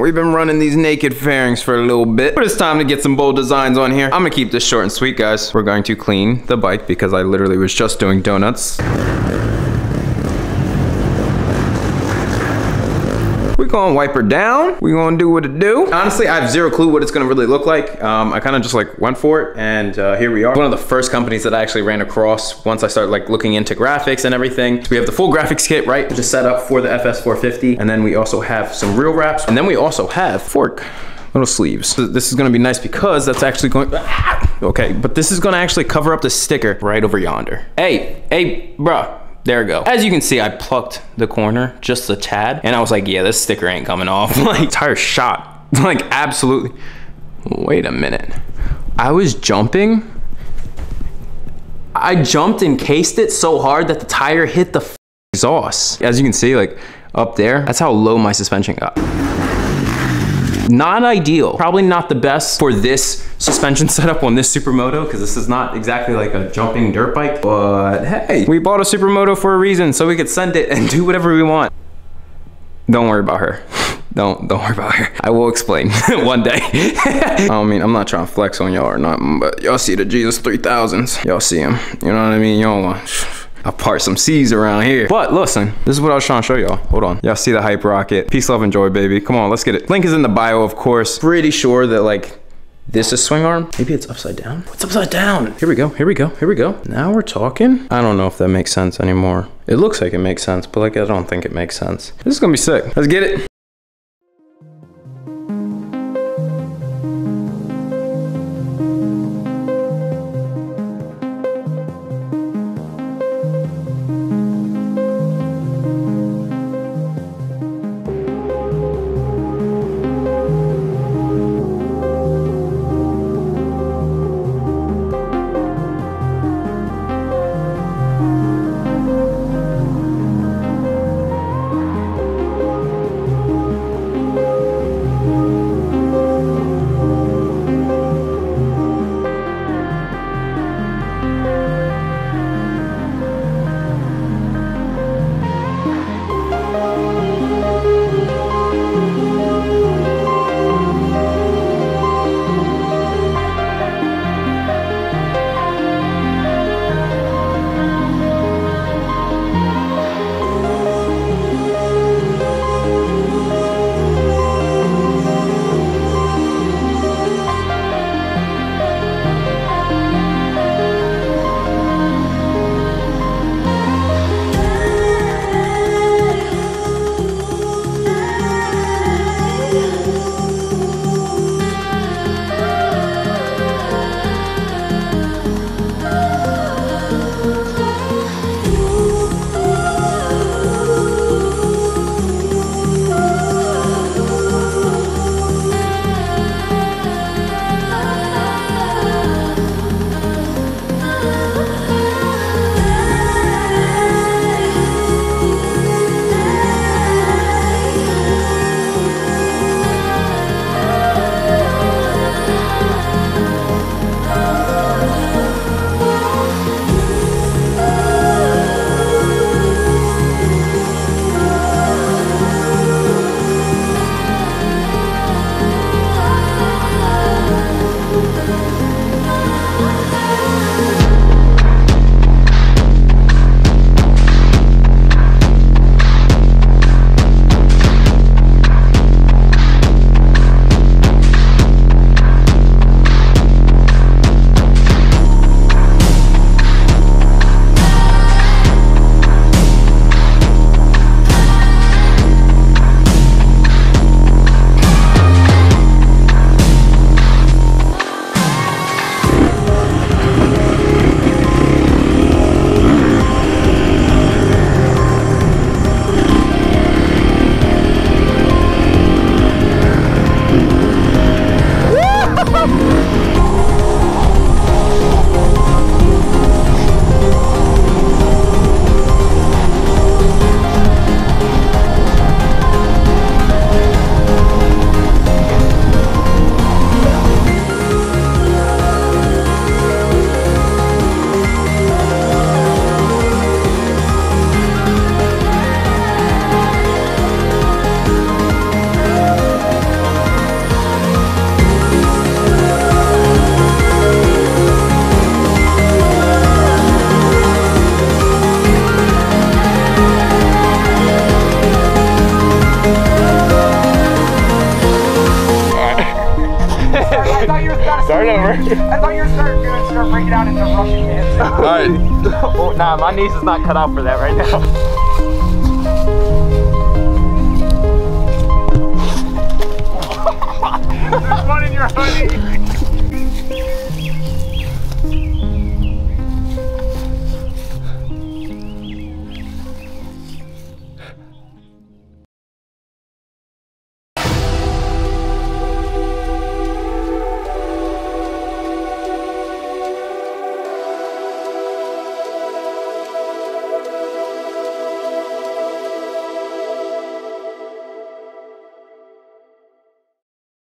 We've been running these naked fairings for a little bit, but it's time to get some bold designs on here. I'm gonna keep this short and sweet, guys. We're going to clean the bike because I literally was just doing donuts. We're gonna wipe her down. We're gonna do what it do. Honestly, I have zero clue what it's gonna really look like. I kind of just like went for it, and here we are. One of the first companies that I actually ran across once I started like looking into graphics and everything. So we have the full graphics kit, right? Just set up for the FS450. And then we also have some real wraps. And then we also have little sleeves. So this is gonna be nice because that's actually going, okay, but this is gonna actually cover up the sticker right over yonder. Hey, bruh. There we go. As you can see, I plucked the corner just a tad, and I was like, yeah, this sticker ain't coming off. Like, tire shot. Like, absolutely. Wait a minute. I was jumping. I jumped and cased it so hard that the tire hit the exhaust. As you can see, like, up there, that's how low my suspension got. Not ideal. Probably not the best for this suspension setup on this Supermoto, because this is not exactly like a jumping dirt bike, but hey, we bought a Supermoto for a reason, so we could send it and do whatever we want. Don't worry about her. Don't worry about her. I will explain one day. I mean, I'm not trying to flex on y'all or nothing, but y'all see the Jesus 3000s. Y'all see them. You know what I mean? Y'all want... I'll part some C's around here. But listen, this is what I was trying to show y'all. Hold on. Y'all see the hype rocket. Peace, love, and joy, baby. Come on, let's get it. Link is in the bio, of course. Pretty sure that like, this is swing arm. Maybe it's upside down. What's upside down? Here we go, here we go, here we go. Now we're talking. I don't know if that makes sense anymore. It looks like it makes sense, but like, I don't think it makes sense. This is gonna be sick. Let's get it. Russian dancing. All right. Oh, nah, my knees is not cut out for that right now. There's one in your hoodie.